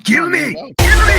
Kill me! Kill me!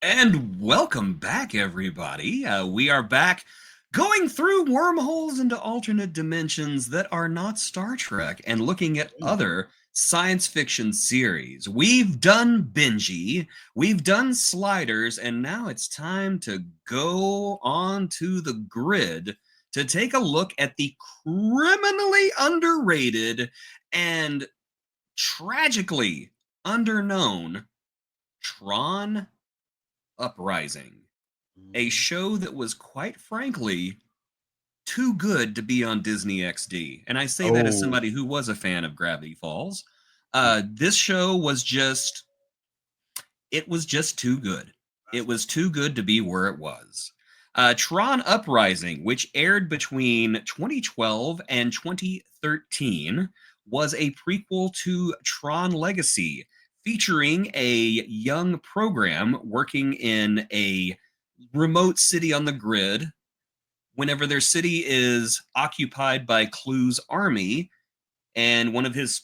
And welcome back, everybody. We are back going through wormholes into alternate dimensions that are not Star Trek and looking at other science fiction series. We've done Benji, we've done Sliders, and now it's time to go on to the grid to take a look at the criminally underrated and tragically underknown Tron Uprising, a show that was quite frankly too good to be on Disney XD. And I say that as somebody who was a fan of Gravity Falls. This show was just too good. It was too good to be where it was. Tron Uprising, which aired between 2012 and 2013, was a prequel to Tron Legacy, featuring a young program working in a remote city on the grid. Whenever their city is occupied by Clue's army, and one of his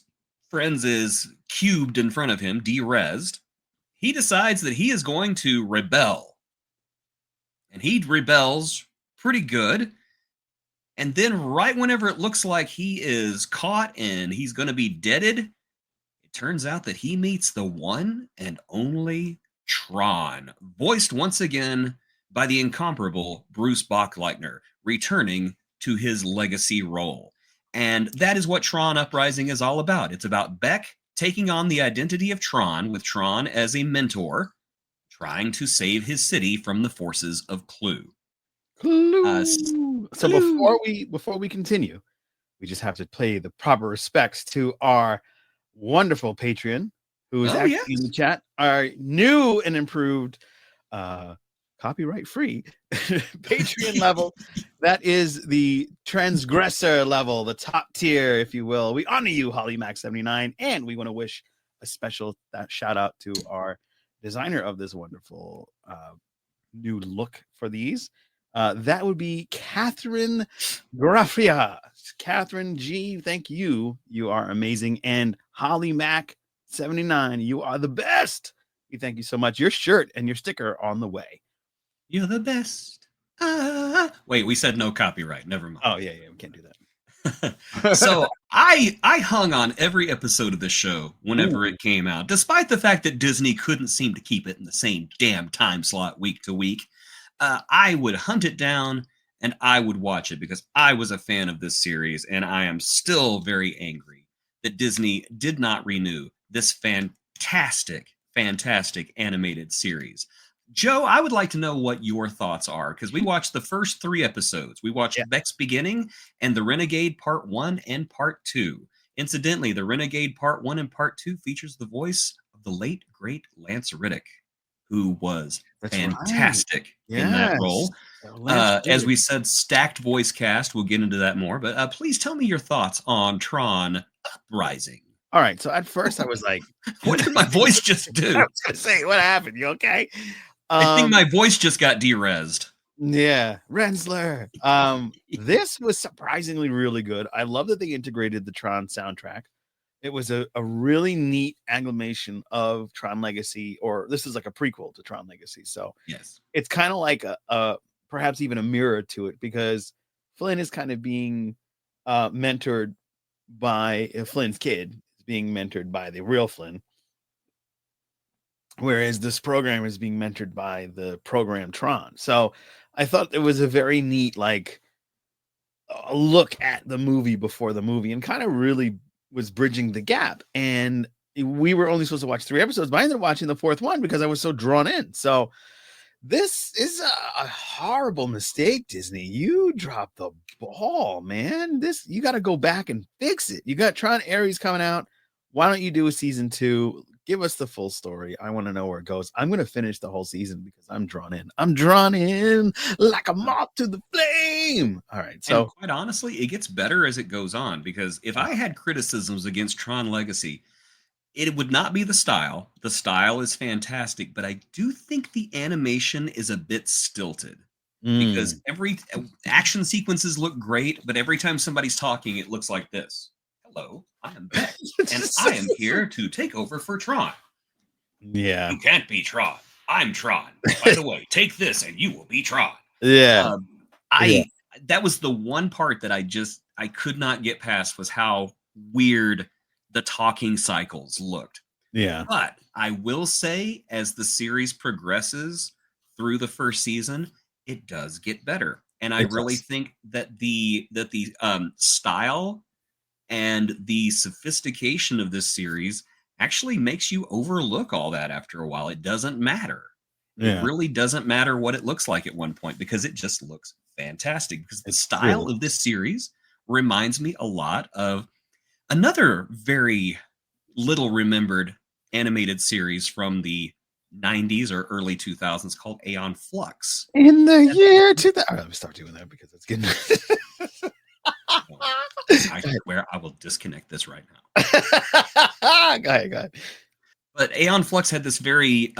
friends is cubed in front of him, de-resed, he decides that he is going to rebel. And he rebels pretty good. And then right whenever it looks like he is caught and he's going to be deaded, turns out that he meets the one and only Tron, voiced once again by the incomparable Bruce Bochleitner, returning to his legacy role. And that is what Tron Uprising is all about. It's about Beck taking on the identity of Tron, with Tron as a mentor, trying to save his city from the forces of Clue. So before we continue, we just have to pay the proper respects to our wonderful Patreon, who is actually in the chat, our new and improved copyright free Patreon level. That is the transgressor level, the top tier, if you will. We honor you, HollyMac79, and we want to wish a special shout out to our designer of this wonderful new look for these. That would be Catherine Graffia. Catherine G, thank you. You are amazing. And Holly Mac 79, you are the best. We thank you so much. Your shirt and your sticker on the way. You're the best. Wait, we said no copyright. Never mind. Oh, yeah, we can't do that. So I hung on every episode of the show whenever it came out, despite the fact that Disney couldn't seem to keep it in the same damn time slot week to week. I would hunt it down and I would watch it because I was a fan of this series, and I am still very angry that Disney did not renew this fantastic animated series. Joe, I would like to know what your thoughts are, because we watched the first 3 episodes. We watched Beck's Beginning and The Renegade Part 1 and Part 2. Incidentally, The Renegade Part 1 and Part 2 features the voice of the late, great Lance Riddick, who was fantastic in that role. As we said, stacked voice cast. We'll get into that more. But please tell me your thoughts on Tron Uprising. All right. So at first I was like, what did my voice just do? I was going to say, what happened? You okay? I think my voice just got de-resed. Yeah. Rensler. This was surprisingly really good. I love that they integrated the Tron soundtrack. It was a really neat amalgamation of Tron Legacy, or this is like a prequel to Tron Legacy. So yes, it's kind of like a perhaps even a mirror to it, because Flynn is kind of being mentored by Flynn's kid is being mentored by the real Flynn, whereas this program is being mentored by the program Tron. So I thought it was a very neat like a look at the movie before the movie, and kind of really was bridging the gap. And we were only supposed to watch 3 episodes, but I ended up watching the 4th one because I was so drawn in. So this is a horrible mistake, Disney. You dropped the ball, man. You got to go back and fix it. You got Tron Ares coming out. Why don't you do a season 2? Give us the full story. I want to know where it goes. I'm going to finish the whole season because I'm drawn in. I'm drawn in like a moth to the flame. All right. So, and quite honestly, it gets better as it goes on, because if I had criticisms against Tron Legacy, it would not be the style. The style is fantastic, but I do think the animation is a bit stilted, because every action sequences look great, but every time somebody's talking, it looks like this. Hello, I am Beck, and I am here to take over for Tron. Yeah. You can't be Tron. I'm Tron. By the way, take this and you will be Tron. Yeah. That was the one part that I could not get past, was how weird the talking cycles looked. Yeah. But I will say, as the series progresses through the first season, it does get better. And I really think that the style and the sophistication of this series actually makes you overlook all that after a while. It doesn't matter. It really doesn't matter what it looks like at one point, because it just looks fantastic. Because the style of this series reminds me a lot of another very little remembered animated series from the 90s or early 2000s called Aeon Flux. In the year 2000. All right, let me start doing that because it's getting. I swear I will disconnect this right now. Go ahead. But Aeon Flux had this very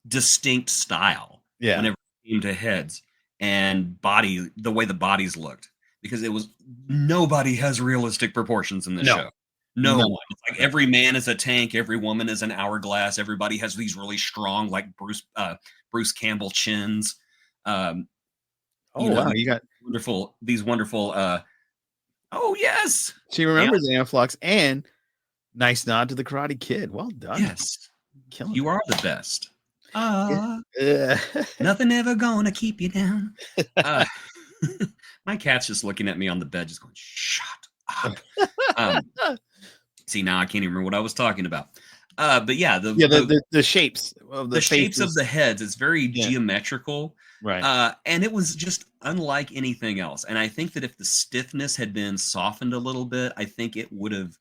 distinct style whenever it came to heads and body, the way the bodies looked, because it was, nobody has realistic proportions in the show. No one. It's like every man is a tank, every woman is an hourglass, everybody has these really strong, like Bruce Campbell chins. You got these wonderful oh yes, she remembers Aeon Flux, and nice nod to the Karate Kid. Well done. Yes, you are the best. Nothing ever gonna keep you down. My cat's just looking at me on the bed, just going, "Shut up." See, now I can't even remember what I was talking about. But yeah, the shapes of the shapes of the heads. It's very geometrical, right? And it was just unlike anything else. And I think that if the stiffness had been softened a little bit, I think it would have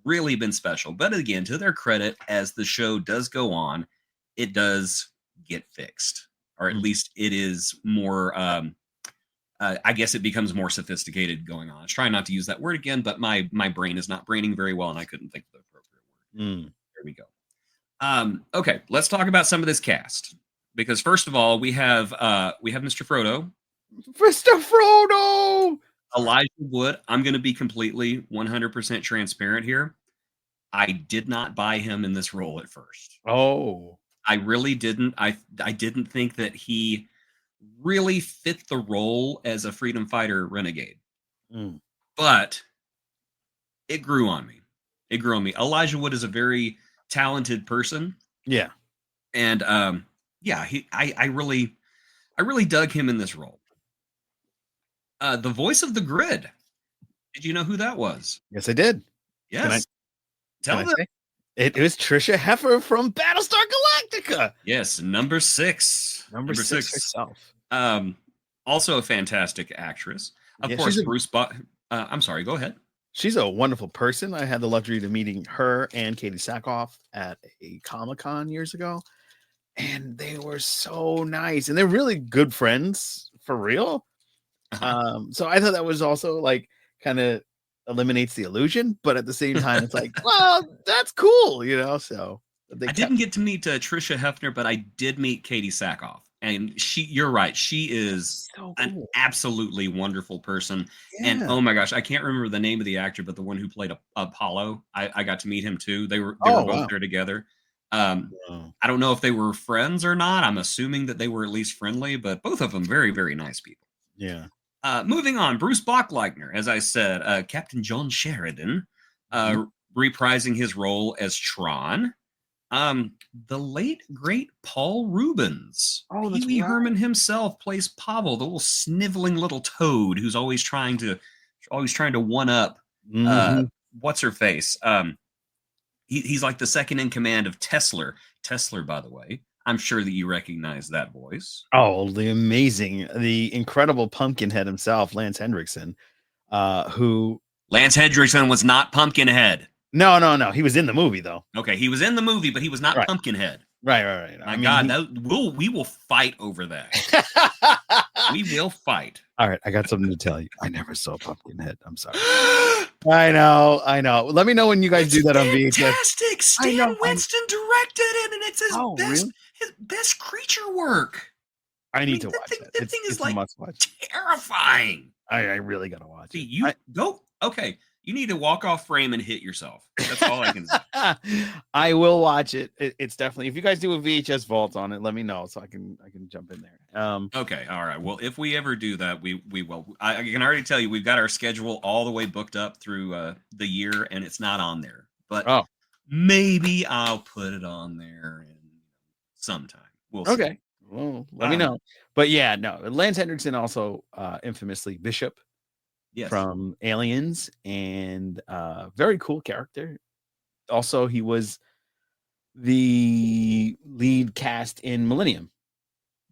really been special. But again, to their credit, as the show does go on, it does get fixed, or at least it is more. I guess it becomes more sophisticated going on. I was trying not to use that word again, but my brain is not braining very well, and I couldn't think of the appropriate word. There we go. Okay, let's talk about some of this cast, because first of all, we have Mr. Frodo. Mr. Frodo! Elijah Wood. I'm going to be completely 100% transparent here. I did not buy him in this role at first. Oh. I really didn't. I didn't think that he really fit the role as a freedom fighter renegade. But it grew on me. Elijah Wood is a very talented person. Yeah. And I really dug him in this role. The voice of the Grid. Did you know who that was? Yes, I did. Yes. Tell them. It was Trisha Heffer from Battlestar Galactica. Yes, number 6. Number 6 herself. Also a fantastic actress. Of course, Bruce. I'm sorry. Go ahead. She's a wonderful person. I had the luxury of meeting her and Katie Sackhoff at a Comic-Con years ago, and they were so nice, and they're really good friends for real. So I thought that was also like kind of eliminates the illusion, but at the same time, it's like, well, that's cool, So I didn't get to meet Trisha Hefner, but I did meet Katie Sackhoff, and you're right, she is so cool. An absolutely wonderful person. And oh my gosh, I can't remember the name of the actor, but the one who played Apollo, I got to meet him too. They were both there together. I don't know if they were friends or not. I'm assuming that they were at least friendly, but both of them very, very nice people. Yeah. Moving on, Bruce Bockleitner, as I said, Captain John Sheridan, reprising his role as Tron. The late great Paul Rubens. Pee Wee Herman himself plays Pavel, the little sniveling little toad who's always trying to one up what's her face. He's like the second in command of Tesla. Tesla, by the way. I'm sure that you recognize that voice. Oh, the incredible Pumpkinhead himself, Lance Hendrickson, who... Lance Hendrickson was not Pumpkinhead. No. He was in the movie though. Okay, he was in the movie, but he was not Pumpkinhead. Right. My God, we will fight over that. We will fight. All right, I got something to tell you. I never saw Pumpkinhead. I'm sorry. I know. Let me know when you guys do that on VHS. Fantastic. Stan Winston directed it, and it's his best creature work. I need to watch that. That thing is like must-watch. Terrifying. I really gotta watch it. Okay. You need to walk off frame and hit yourself. That's all I can say. I will watch it. It's definitely, if you guys do a VHS vault on it, let me know so I can jump in there. Okay, all right. Well, if we ever do that, we will. I can already tell you we've got our schedule all the way booked up through the year, and it's not on there. But maybe I'll put it on there sometime. We'll see. Okay. Well, let me know. But yeah, no. Lance Henriksen also infamously Bishop. Yes. From Aliens, and very cool character. Also, he was the lead cast in Millennium.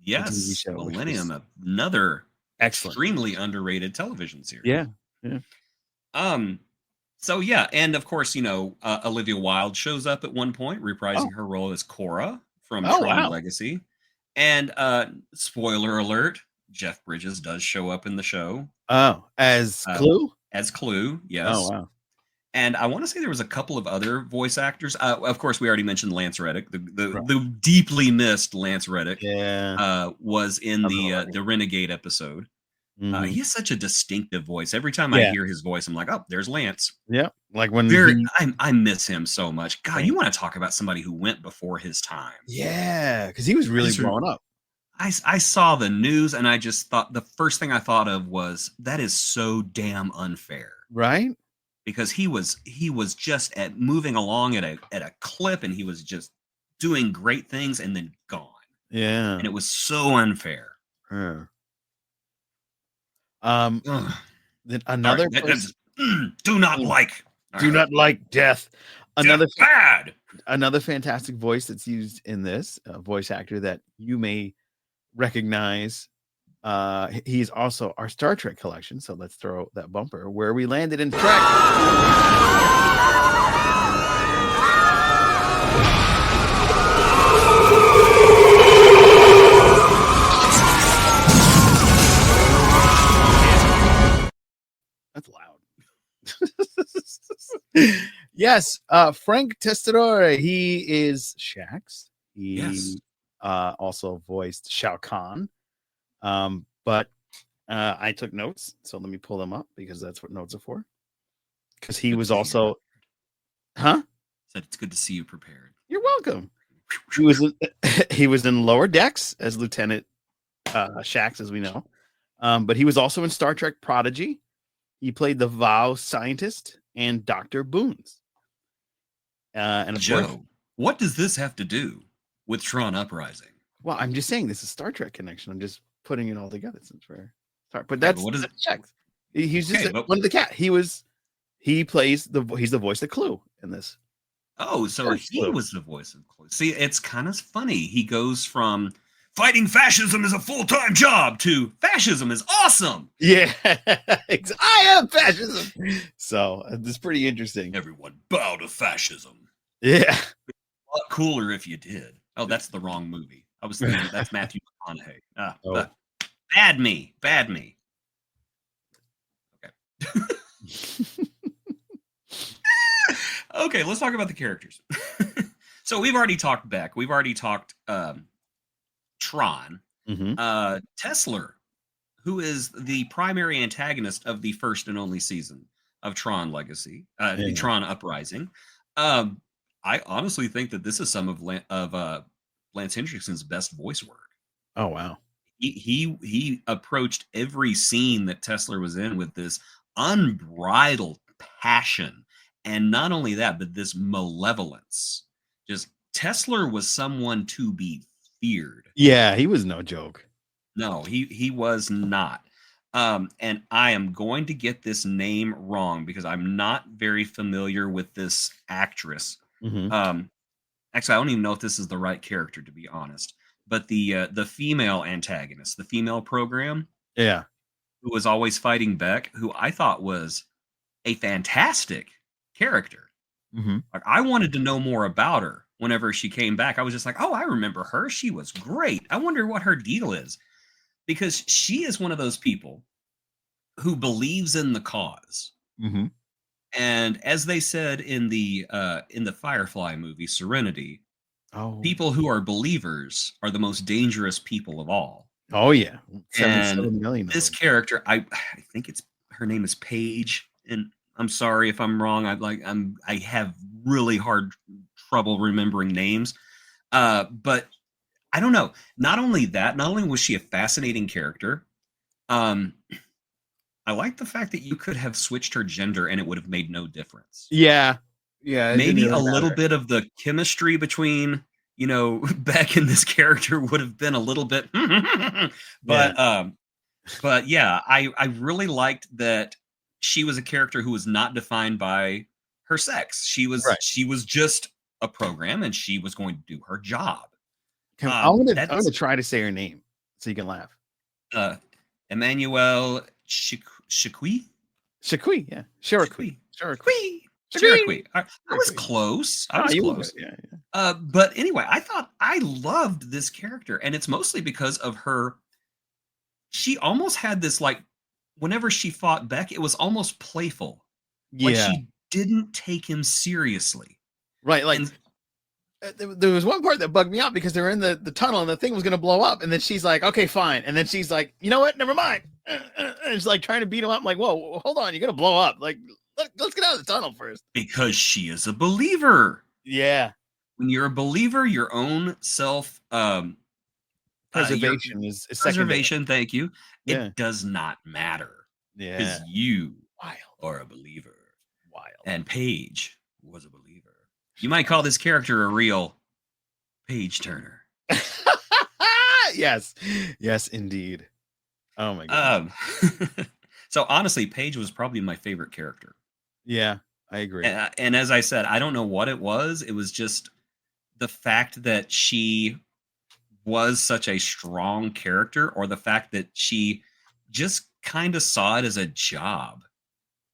Yes, Millennium, another extremely underrated television series. Yeah. So yeah, and of course, Olivia Wilde shows up at one point, reprising her role as Cora from Tron Legacy. And spoiler alert, Jeff Bridges does show up in the show. Oh, as Clue? As Clue, yes. Oh, wow. And I want to say there was a couple of other voice actors. Of course, we already mentioned Lance Reddick. The deeply missed Lance Reddick was in the Renegade episode. Mm-hmm. He has such a distinctive voice. Every time I hear his voice, I'm like, oh, there's Lance. Yeah. Like when I miss him so much. God, you want to talk about somebody who went before his time. Yeah, because he was really blowing up. I saw the news and I just thought the first thing I thought of was that is so damn unfair. Right? Because he was just moving along at a clip, and he was just doing great things and then gone. Yeah. And it was so unfair. Then another do not like death. Bad. Another fantastic voice that's used in this voice actor that you may recognize. He's also our Star Trek collection, so let's throw that bumper where we landed in Trek. That's loud. Yes, Frank Testadore. He is Shax. He also voiced Shao Kahn. But I took notes, so let me pull them up because that's what notes are for. Because he was also, said it's good to see you prepared. You're welcome. He was in Lower Decks as Lieutenant Shax, as we know. But he was also in Star Trek Prodigy. He played the Vow scientist and Dr. Boons. And of course, what does this have to do with Tron Uprising? Well, I'm just saying this is Star Trek connection. I'm just putting it all together since we're sorry, but that's what is it? Shax. He's just one of the cat. He's the voice of Clue in this. Oh, so he was the voice of Clue. See, it's kind of funny. He goes from fighting fascism is a full-time job to fascism is awesome. Yeah, I am fascism. So it's pretty interesting. Everyone bow to fascism. Yeah, a lot cooler if you did. Oh, that's the wrong movie. I was thinking that's Matthew McConaughey. Bad me. Okay. Okay, let's talk about the characters. So we've already talked Beck. We've already talked Tron. Mm-hmm. Tesla, who is the primary antagonist of the first and only season of Tron Legacy, Tron Uprising. I honestly think that this is some of Lance Henriksen's best voice work. Oh wow. He approached every scene that Tesla was in with this unbridled passion, and not only that, but this malevolence. Just Tesla was someone to be feared. Yeah, he was no joke. No, he was not. And I am going to get this name wrong because I'm not very familiar with this actress. Mm-hmm. Actually, I don't even know if this is the right character, to be honest. But the female antagonist, the female program, who was always fighting Beck, who I thought was a fantastic character. Mm-hmm. Like, I wanted to know more about her whenever she came back. I was just like, oh, I remember her. She was great. I wonder what her deal is, because she is one of those people who believes in the cause. Mm-hmm. And as they said in the Firefly movie Serenity, Oh, people who are believers are the most dangerous people of all. oh yeah, And 77 million of this them. character, I think it's her name is Paige, and I'm sorry if I'm wrong. I have really hard trouble remembering names. But I don't know. Not only was she a fascinating character, um, I like the fact that you could have switched her gender and it would have made no difference. Yeah, yeah, it didn't Maybe a really little matter. bit of the chemistry between, Beck and this character would have been a little bit, Yeah, but yeah, I really liked that she was a character who was not defined by her sex. right. She was just a program, and she was going to do her job. I'm gonna That's try to say her name so you can laugh. uh, Emmanuel Chikwi. Shakui, yeah, Shirakui, Chikwi. Shakui. I was close. I Oh, was you were close. good. Yeah. But anyway, I loved this character, and it's mostly because of her. She almost had this, like, whenever she fought Beck, it was almost playful. Like, Yeah, she didn't take him seriously. right. Like And there was one part that bugged me out because they were in the tunnel and the thing was gonna blow up, and then she's like, "Okay, fine," and then she's like, "You know what? Never mind." And it's like trying to beat him up. I'm like, "Whoa, hold on, you're gonna blow up! Like, let's get out of the tunnel first." because she is a believer. Yeah, When you're a believer, your own self your preservation is secondary. preservation, thank you. Yeah, It does not matter, yeah, because you wild, are a believer. wild. And Paige was a believer. You might call this character a real page turner. Yes, yes, indeed. Oh my god. So honestly, Paige was probably my favorite character. Yeah, I agree. And as I said, I don't know what it was. It was just the fact that she was such a strong character, or the fact that she just kind of saw it as a job.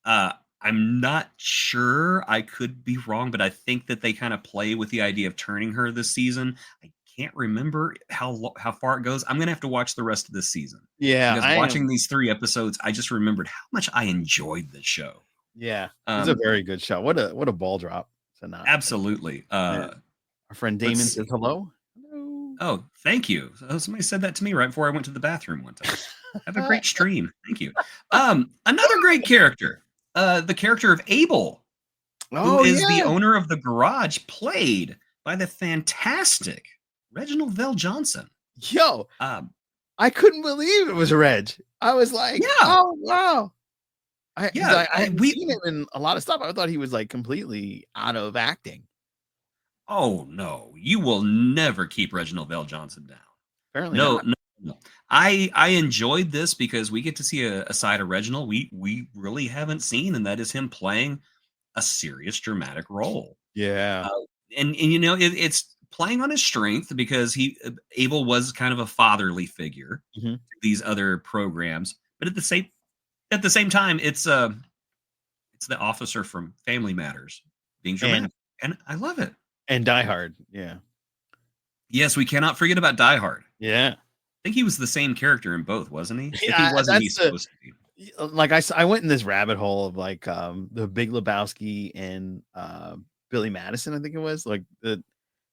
I'm not sure. I could be wrong, but I think that they kind of play with the idea of turning her this season. I can't remember how far it goes. I'm gonna have to watch the rest of this season, Yeah, because I watching am. these 3 episodes, I just remembered how much I enjoyed this show. Yeah, it's a Um, very good show. What a ball drop to not. Absolutely. Yeah. Our friend Let's Damon says see. hello. Hello. Oh, thank you. Somebody said that to me right before I went to the bathroom one time. Have a great stream. Thank you. Another great character. The character of Abel, who Oh is the yeah. owner of the garage, played by the fantastic Reginald Vell Johnson. Yo, Um, I couldn't believe it was Reg. I was like, yeah, oh wow. yeah. I hadn't seen him in a lot of stuff. I thought he was like completely out of acting. Oh no, you will never keep Reginald Vell Johnson down. Apparently No, not. no, no. I enjoyed this because we get to see a side of Reginald we really haven't seen, and that is him playing a serious dramatic role. Yeah. Uh, and it's playing on his strength, because Abel was kind of a fatherly figure Mhm. to these other programs, but at the same time, it's the officer from Family Matters being And dramatic, and I love it. Die Hard. Yeah. Yes, we cannot forget about Die Hard. Yeah. I think he was the same character in both, wasn't he? If he Yeah, wasn't, he's supposed to be. like I went in this rabbit hole of like the Big Lebowski and Billy Madison, I think it was like the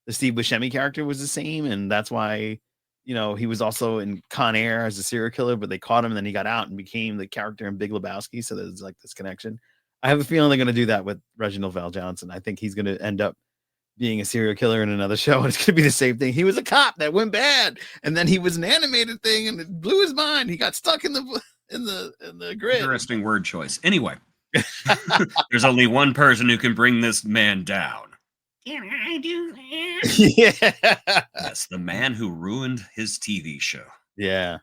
Steve Buscemi character was the same, and that's why he was also in Con Air as a serial killer, but they caught him and then he got out and became the character in Big Lebowski. So there's like this connection. I have a feeling they're going to do that with Reginald Val Johnson. I think he's going to end up being a serial killer in another show, and it's going to be the same thing. He was a cop that went bad, and then he was an animated thing, and it blew his mind. He got stuck in the grid. Interesting word choice. Anyway, there's only one person who can bring this man down. Can I do that? Yeah. Yes, the man who ruined his TV show. Yeah.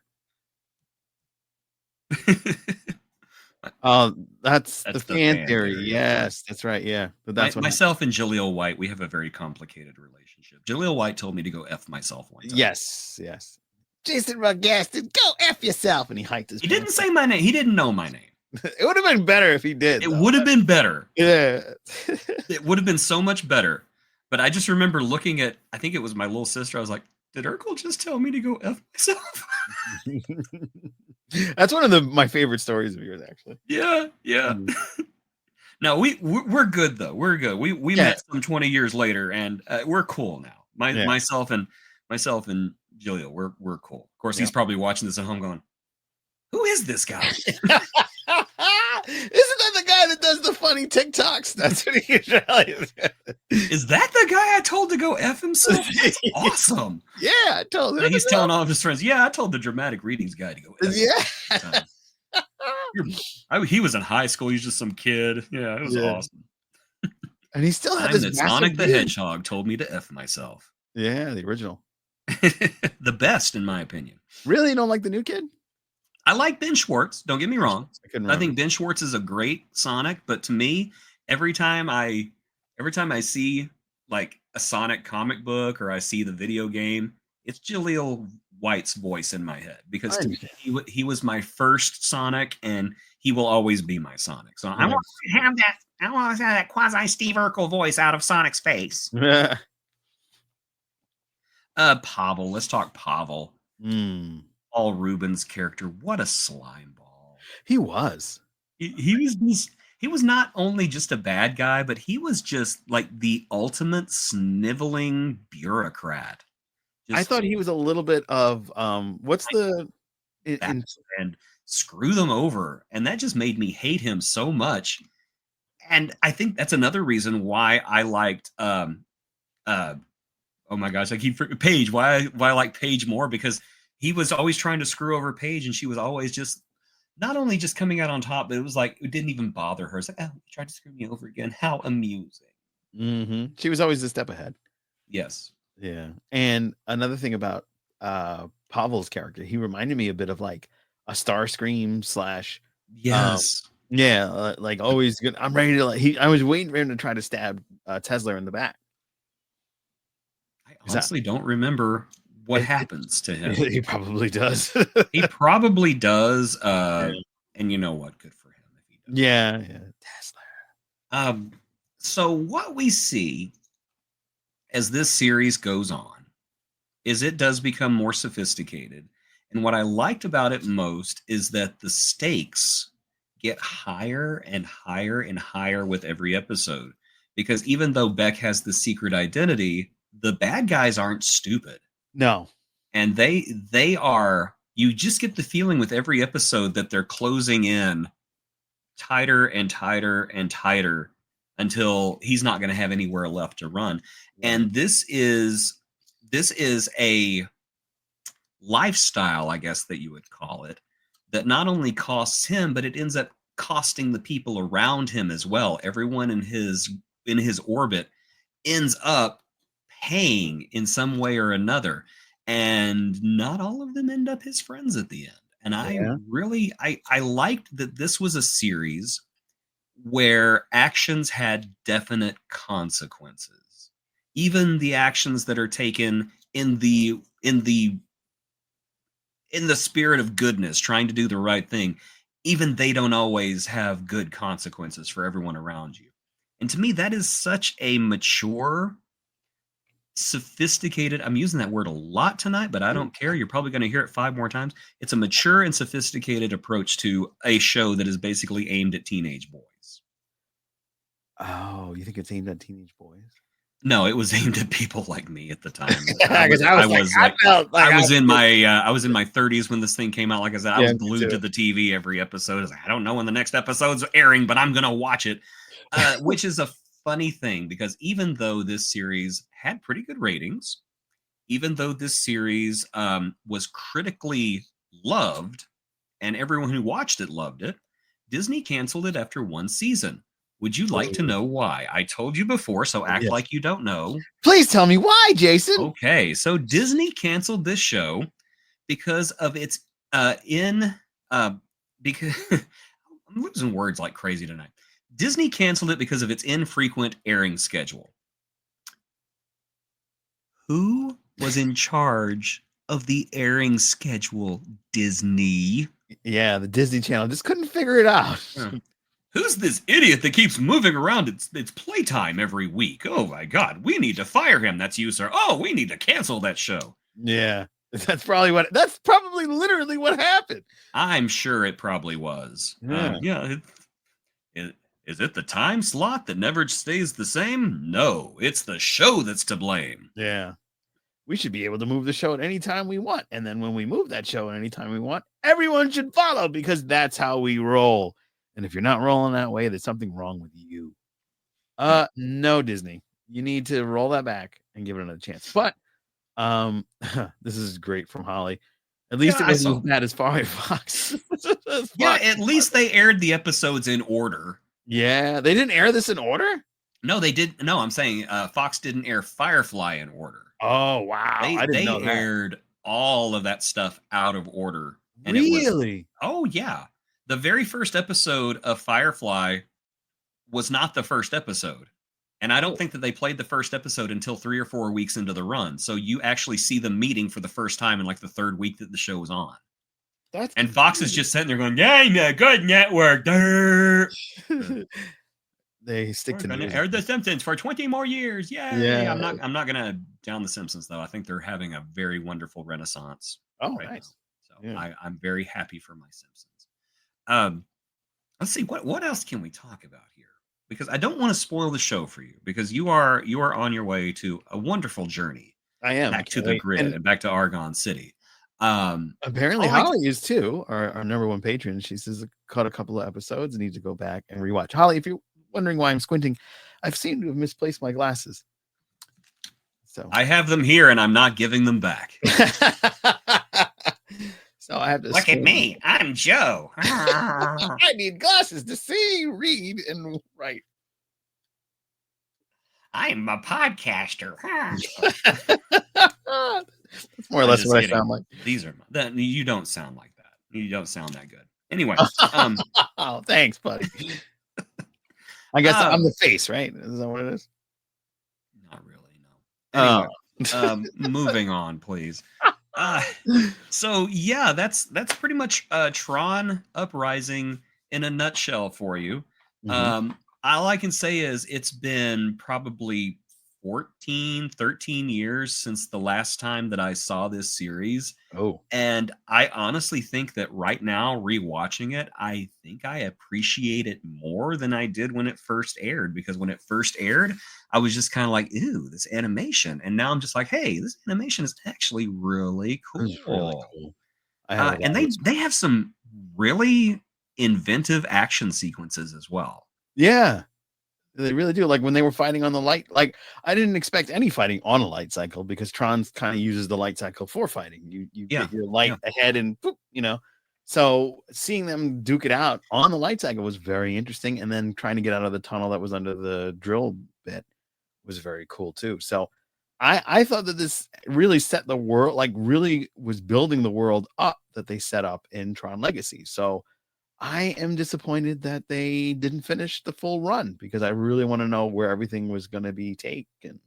Oh, that's the fan theory. Yes, that's right. Yeah, but that's myself and Jaleel White. We have a very complicated relationship. Jaleel White told me to go F myself one time. Yes. Jason Rugaston, go F yourself, and he hiked his. He didn't say my name. He didn't know my name. It would have been better if he did. It would have been better. Yeah. It would have been so much better. But I just remember looking at, I think it was my little sister. I was like, did Urkel just tell me to go F myself? That's one of my favorite stories of yours, actually. Yeah. No, we're good though. We're good. We met some 20 years later, and we're cool now. Myself and Julia, we're cool. Of course, he's probably watching this at home, going, "Who is this guy?" Isn't that the guy that does the funny TikToks? That's what he usually is. That the guy I told to go F himself? That's awesome. Yeah, I told him. And he's telling all of his friends, yeah, I told the dramatic readings guy to go F himself. He was in high school. He's just some kid. Yeah, it was awesome. And he still had this Sonic the Hedgehog told me to F myself. Yeah, the original. The best, in my opinion. Really? You don't like the new kid? I like Ben Schwartz. Don't get me wrong. I think Ben Schwartz is a great Sonic, but to me, every time I see like a Sonic comic book or I see the video game, it's Jaleel White's voice in my head, because to me, he was my first Sonic, and he will always be my Sonic. So I want to have that quasi Steve Urkel voice out of Sonic's face. Pavel. Let's talk Pavel. Paul Rubens' character. What a slime ball. He was. He was not only just a bad guy, but he was just like the ultimate sniveling bureaucrat. I thought he was a little bit of and screw them over, and that just made me hate him so much. And I think that's another reason why I liked oh my gosh, I keep Paige. Why I like Paige more, because he was always trying to screw over Paige, and she was always just not only just coming out on top, but it was like it didn't even bother her. It's like, oh, you tried to screw me over again. How amusing. Mm-hmm. She was always a step ahead. Yes. Yeah. And another thing about Pavel's character, he reminded me a bit of like a Starscream / yes. Like always good. I'm ready to I was waiting for him to try to stab Tesla in the back. I honestly don't remember what happens to him. He probably does. He probably does. And you know what? Good for him if he does. Yeah. Tesla. So what we see as this series goes on is it does become more sophisticated. And what I liked about it most is that the stakes get higher and higher and higher with every episode. Because even though Beck has the secret identity, the bad guys aren't stupid. No. And they are, you just get the feeling with every episode that they're closing in tighter and tighter and tighter until he's not going to have anywhere left to run. And this is a lifestyle, I guess that you would call it, that not only costs him, but it ends up costing the people around him as well. Everyone in his orbit ends up paying in some way or another, and not all of them end up his friends at the end. And I liked that this was a series where actions had definite consequences. Even the actions that are taken in the spirit of goodness, trying to do the right thing, even they don't always have good consequences for everyone around you. And to me, that is such a mature, sophisticated, I'm using that word a lot tonight, but I don't care. You're probably going to hear it 5 more times. It's a mature and sophisticated approach to a show that is basically aimed at teenage boys. Oh, you think it's aimed at teenage boys? No, it was aimed at people like me at the time. I was in my 30s when this thing came out. Like I said, I was glued to the TV every episode. I was like, I don't know when the next episode's airing, but I'm gonna watch it. Which is a funny thing, because even though this series had pretty good ratings, even though this series was critically loved and everyone who watched it loved it, Disney canceled it after 1 season. Would you like to know why? I told you before, so act like you don't know. Please tell me why, Jason. Okay, so Disney canceled this show because of its because I'm losing words like crazy tonight. Disney canceled it because of its infrequent airing schedule. Who was in charge of the airing schedule, Disney. Yeah, the Disney Channel just couldn't figure it out. Who's this idiot that keeps moving around its playtime every week? Oh my god, we need to fire him. That's you, sir. Oh, we need to cancel that show. Yeah, that's probably literally what happened. I'm sure it probably was. Yeah. Is it the time slot that never stays the same? No, it's the show that's to blame. Yeah. We should be able to move the show at any time we want. And then when we move that show at any time we want, everyone should follow because that's how we roll. And if you're not rolling that way, there's something wrong with you. No, Disney. You need to roll that back and give it another chance. But this is great from Holly. At least it wasn't as bad as Fox. Yeah, at least they aired the episodes in order. Yeah, they didn't air this in order? No, they did. No, I'm saying Fox didn't air Firefly in order. Oh, wow. I didn't know that. They aired all of that stuff out of order. And really? Oh, yeah. The very first episode of Firefly was not the first episode. And I don't think that they played the first episode until 3 or 4 weeks into the run. So you actually see them meeting for the first time in like the third week that the show was on. And Fox is just sitting there going, "Yeah, good network." They stick to news. Air The Simpsons for 20 more years. Yay! Yeah. I'm not gonna down The Simpsons though. I think they're having a very wonderful renaissance. Oh, right, nice. Now. So yeah. I'm very happy for my Simpsons. Let's see what else can we talk about here, because I don't want to spoil the show for you, because you are on your way to a wonderful journey. I am back to the grid and back to Argon City. Apparently Holly is too, our number one patron. She says caught a couple of episodes and needs to go back and rewatch. Holly, if you're wondering why I'm squinting, I've seemed to have misplaced my glasses. So I have them here and I'm not giving them back. So I have to look at me. I'm Joe. I need glasses to see, read, and write. I'm a podcaster. That's more or less what I sound like. These are you don't sound like that. You don't sound that good. Anyway, oh, thanks, buddy. I guess I'm the face, right? Is that what it is? Not really, no. Anyway, moving on, please. So yeah, that's pretty much Tron Uprising in a nutshell for you. Mm-hmm. All I can say is it's been probably 13 years since the last time that I saw this series. Oh. And I honestly think that right now, rewatching it, I think I appreciate it more than I did when it first aired. Because when it first aired, I was just kind of like, ew, this animation. And now I'm just like, hey, this animation is actually really cool. Really cool. And they have some really inventive action sequences as well. Yeah. They really do. Like when they were fighting on the light, like I didn't expect any fighting on a light cycle, because Tron kind of uses the light cycle for fighting. You get your light ahead and boop, So seeing them duke it out on the light cycle was very interesting. And then trying to get out of the tunnel that was under the drill bit was very cool too. So I thought that this really set the world, like really was building the world up that they set up in Tron Legacy. So I am disappointed that they didn't finish the full run, because I really want to know where everything was going to be taken.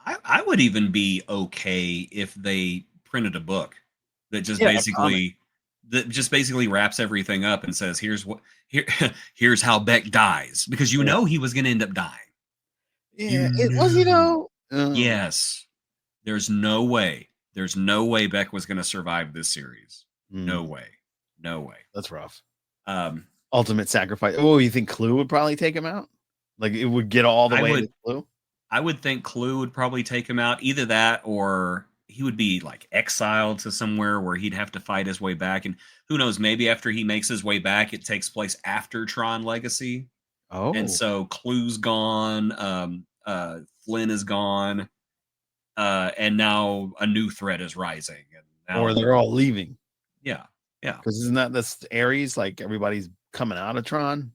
I would even be okay if they printed a book that just basically wraps everything up and says, here's how Beck dies, because you know he was going to end up dying. Yeah, it was, Yes. There's no way Beck was going to survive this series. No way. That's rough. Ultimate sacrifice. Oh, you think Clue would probably take him out? Like it would get all the way to Clue? I would think Clue would probably take him out. Either that, or he would be like exiled to somewhere where he'd have to fight his way back. And who knows, maybe after he makes his way back, it takes place after Tron Legacy. Oh. And so Clue's gone, Flynn is gone, and now a new threat is rising. And or they're all leaving. Yeah. Yeah. Because isn't that's Ares? Like everybody's coming out of Tron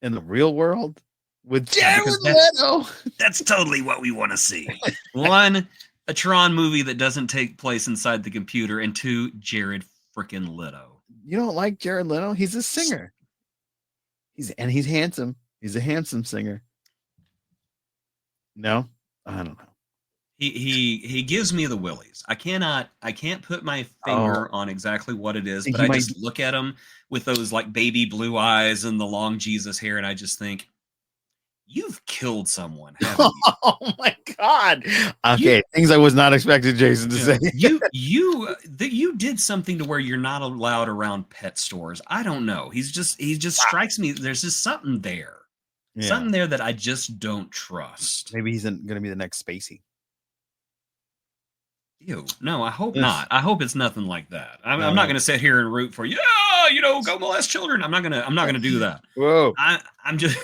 in the real world with Jared Leto. That's totally what we want to see. One, a Tron movie that doesn't take place inside the computer, and two, Jared freaking Leto. You don't like Jared Leto? He's a singer. He's handsome. He's a handsome singer. No, I don't know. He gives me the willies. I can't put my Oh, finger on exactly what it is, think but he I might. just look at him with those like baby blue eyes and the long Jesus hair, and I just think, you've killed someone, haven't you? Oh my God. You Okay, things I was not expecting Jason to Yeah. say. You did something to where you're not allowed around pet stores. I don't know. He just Wow. strikes me. There's just something there, Yeah, something there that I just don't trust. maybe he's going to be the next Spacey. Ew. No, I hope Yes. not. I hope it's nothing like that. I'm not No. going to sit here and root for yeah, go molest children. I'm not gonna do that. Whoa. I'm just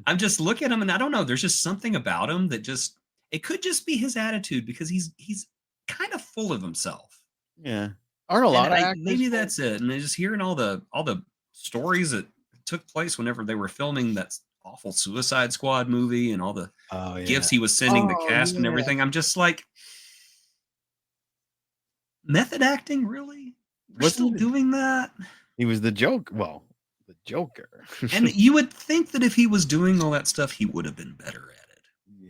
I'm just looking at him and I don't know. There's just something about him that just it could just be his attitude because he's kind of full of himself. Yeah. Aren't a And lot of I actors maybe full? that's it. And just hearing all the stories that took place whenever they were filming that awful Suicide Squad movie and all the Oh yeah. gifts he was sending the Oh cast and yeah. everything, I'm just like, method acting, really? We're still Wasn't it? doing that? He was the joke. Well, the Joker. And you would think that if he was doing all that stuff, he would have been better at it.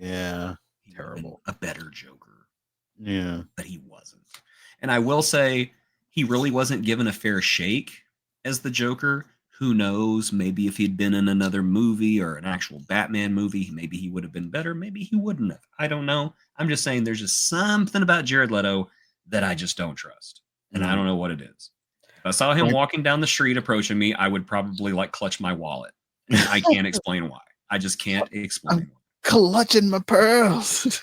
Yeah. He would have been Terrible. a better Joker, Yeah. but he wasn't. And I will say, he really wasn't given a fair shake as the Joker. Who knows? Maybe if he'd been in another movie or an actual Batman movie, maybe he would have been better. Maybe he wouldn't have. I don't know. I'm just saying there's just something about Jared Leto that I just don't trust. And I Mm. don't know what it is. If I saw him Like, walking down the street approaching me, I would probably like clutch my wallet. And I can't explain why. I just can't I'm explain clutching my pearls.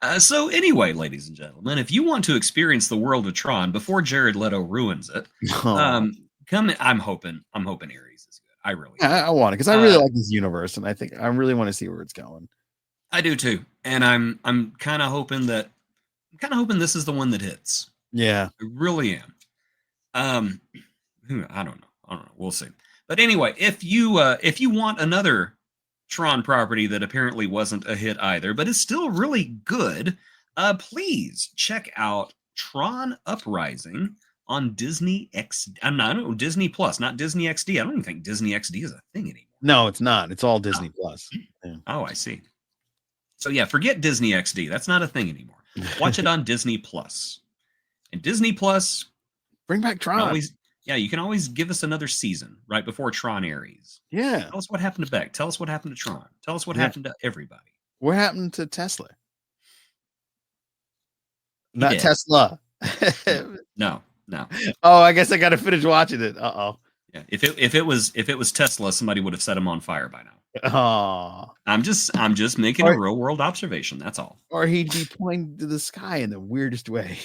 why. So anyway, ladies and gentlemen, if you want to experience the world of Tron before Jared Leto ruins it, Oh, come in. I'm hoping Ares is good. I really yeah, do. I want it because I really Uh, like this universe, and I think I really want to see where it's going. I do too, and I'm kind of hoping this is the one that hits. Yeah. I really am. Um, I don't know. I don't know. We'll see. But anyway, if you want another Tron property that apparently wasn't a hit either, but is still really good, please check out Tron Uprising on Disney X. I'm not no, Disney Plus, not Disney XD. I don't even think Disney XD is a thing anymore. No, it's not. It's all Oh, Disney Plus. Yeah. oh, I see. So yeah, forget Disney XD. That's not a thing anymore. Watch it on Disney Plus. And Disney Plus Bring back can Tron. always, yeah, you can always give us another season right before Tron Ares. Yeah. Tell us what happened to Beck. Tell us what happened to Tron. Tell us what Yeah. happened to everybody. What happened to Tesla? He Not did. Tesla. No, no. Oh, I guess I got to finish watching it. Uh Yeah. If it was Tesla, somebody would have set him on fire by now. oh. I'm just making a Or real world observation. That's all. or he'd be pointing to the sky in the weirdest way.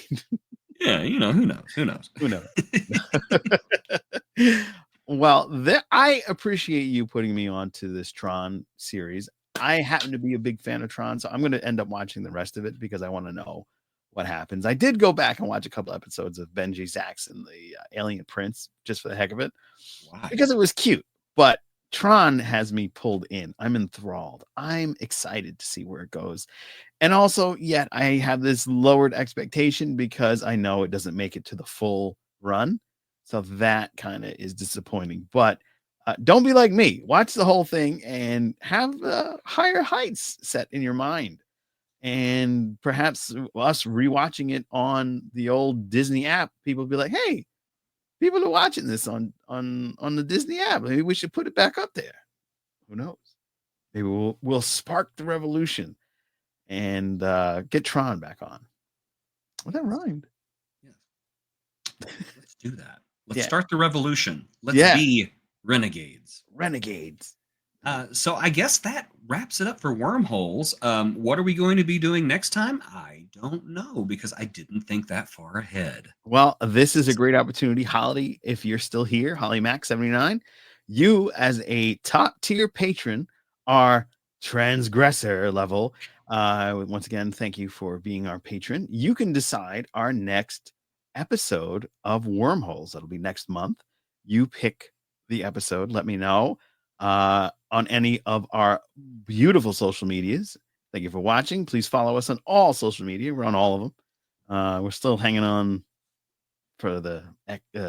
Yeah, who knows? Who knows? Who knows? Well, I appreciate you putting me on to this Tron series. I happen to be a big fan of Tron, so I'm going to end up watching the rest of it because I want to know what happens. I did go back and watch a couple episodes of Benji Sachs and the Alien Prince just for the heck of it Why? because it was cute. But Tron has me pulled in. I'm enthralled. I'm excited to see where it goes. And also, yet I have this lowered expectation because I know it doesn't make it to the full run. So that kind of is disappointing. But don't be like me. Watch the whole thing and have higher heights set in your mind. And perhaps us rewatching it on the old Disney app, people be like, "Hey, people are watching this on the Disney app. Maybe we should put it back up there." Who knows? Maybe we'll spark the revolution and get Tron back on. Well, that rhymed. Yeah. Let's do that. Let's Yeah. start the revolution. Let's Yeah. be renegades. Renegades. So I guess that wraps it up for Wormholes. What are we going to be doing next time? I don't know because I didn't think that far ahead. Well, this is a great opportunity, Holly. If you're still here, Holly Mac 79, you as a top tier patron are transgressor level. Once again, thank you for being our patron. You can decide our next episode of Wormholes. That'll be next month. You pick the episode. Let me know on any of our beautiful social medias. Thank you for watching. Please follow us on all social media. We're on all of them. We're still hanging on for the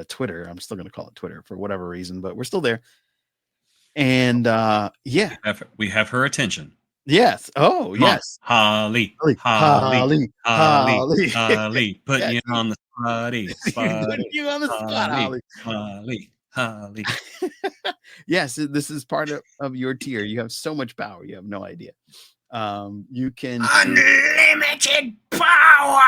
Twitter. I'm still going to call it Twitter for whatever reason, but we're still there. And yeah, We have her attention. Yes. Oh, yes. Holly, putting you on the spotty, Putting you on the spot, Holly. Yes, this is part of your tier. You have so much power. You have no idea. You can unlimited power.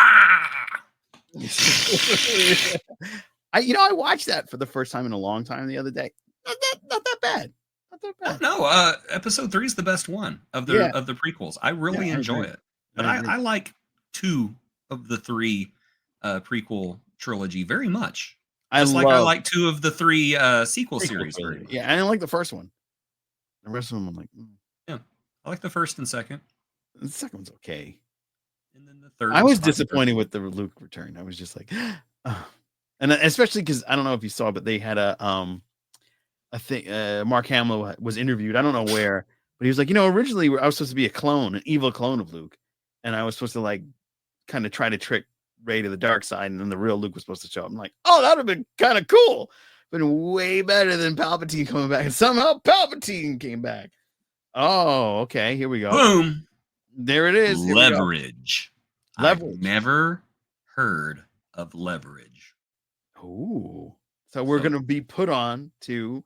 I watched that for the first time in a long time the other day. Not that bad. Not that bad. No, episode 3 is the best one of the prequels. I really enjoy it. But I like 2 of the 3 prequel trilogy very much. I like 2 of the 3 sequel series very much. Yeah, I didn't like the first one. The rest of them I'm like, yeah. I like the first and second. The second one's okay. And then the third. I was disappointed with the Luke return. I was just like, and especially because I don't know if you saw, but they had a thing. Mark Hamill was interviewed. I don't know where, but he was like, originally I was supposed to be a clone, an evil clone of Luke, and I was supposed to like kind of try to trick Rey to the dark side, and then the real Luke was supposed to show up. I'm like, oh, that would have been kind of cool. Been way better than Palpatine coming back, and somehow Palpatine came back. Oh, okay, here we go. Boom. There it is. Leverage. I've never heard of leverage. Ooh. So we're going to be put on to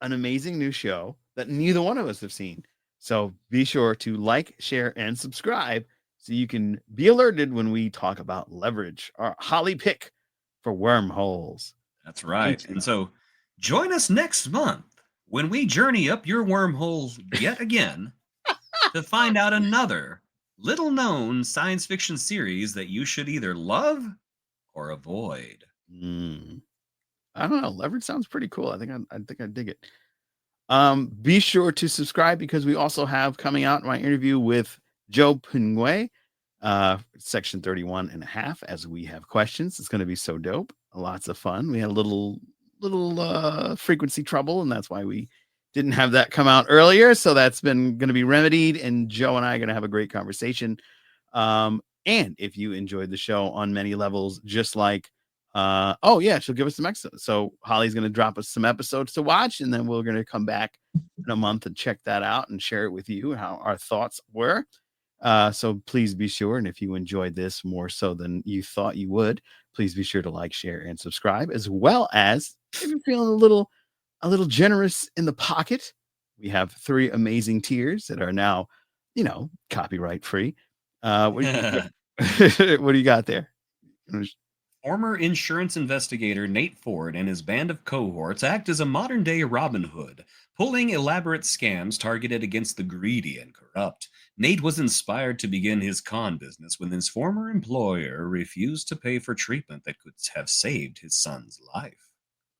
an amazing new show that neither one of us have seen. So be sure to like, share, and subscribe so you can be alerted when we talk about leverage, our Holly pick for Wormholes. That's right. And so join us next month when we journey up your wormholes yet again to find out another little-known science fiction series that you should either love or avoid. I don't know. Leverage sounds pretty cool. I think I dig it. Be sure to subscribe because we also have coming out my interview with Joe Pingway, section 31 and a half, as we have questions. It's going to be so dope. Lots of fun. We had a little frequency trouble, and that's why we didn't have that come out earlier. So that's been going to be remedied, and Joe and I are going to have a great conversation. And if you enjoyed the show on many levels, just like she'll give us some episodes. So Holly's going to drop us some episodes to watch, and then we're going to come back in a month and check that out and share it with you how our thoughts were. So please be sure, and if you enjoyed this more so than you thought you would, please be sure to like, share, and subscribe, as well as if you're feeling a little generous in the pocket, we have 3 amazing tiers that are now, copyright free. What do you got there? Former insurance investigator Nate Ford and his band of cohorts act as a modern-day Robin Hood, pulling elaborate scams targeted against the greedy and corrupt. Nate was inspired to begin his con business when his former employer refused to pay for treatment that could have saved his son's life.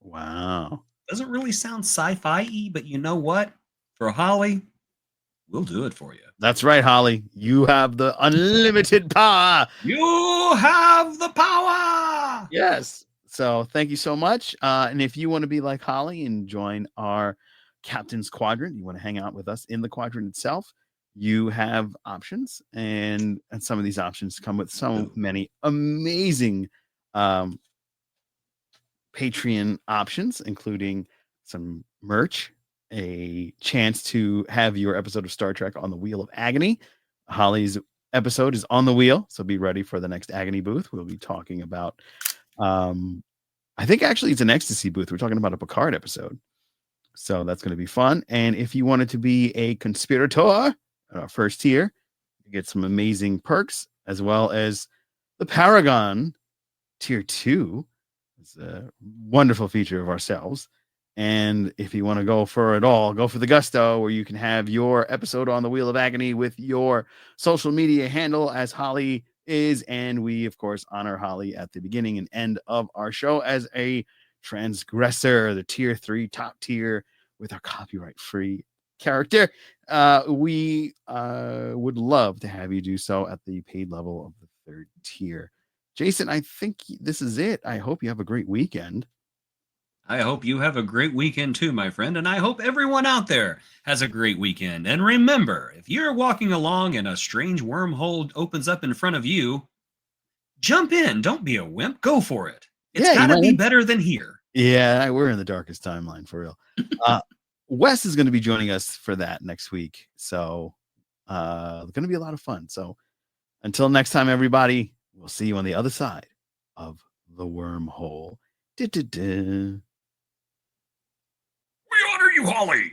Wow. Doesn't really sound sci-fi-y, but you know what? For Holly, we'll do it for you. That's right, Holly. You have the unlimited power. You have the power. Yes. So thank you so much. And if you want to be like Holly and join our Captain's Quadrant, you want to hang out with us in the quadrant itself, you have options. And some of these options come with so many amazing Patreon options, including some merch, a chance to have your episode of Star Trek on the Wheel of Agony. Holly's episode is on the wheel, so be ready for the next Agony booth. We'll be talking about, I think actually it's an Ecstasy booth. We're talking about a Picard episode. So that's going to be fun. And if you wanted to be a conspirator, our first tier, you get some amazing perks, as well as the Paragon tier 2. It's a wonderful feature of ourselves. And if you want to go for it all, go for the gusto, where you can have your episode on the Wheel of Agony with your social media handle, as Holly is. And we, of course, honor Holly at the beginning and end of our show as a transgressor, the tier 3 top tier with our copyright free character. We would love to have you do so at the paid level of the 3rd tier. Jason, I think this is it. I hope you have a great weekend. I hope you have a great weekend too, my friend, and I hope everyone out there has a great weekend. And remember, if you're walking along and a strange wormhole opens up in front of you, jump in. Don't be a wimp. Go for it. It's gotta be better than here. Yeah, we're in the darkest timeline for real. Wes is going to be joining us for that next week. So It's going to be a lot of fun. So until next time, everybody, we'll see you on the other side of the wormhole. We honor you, Holly.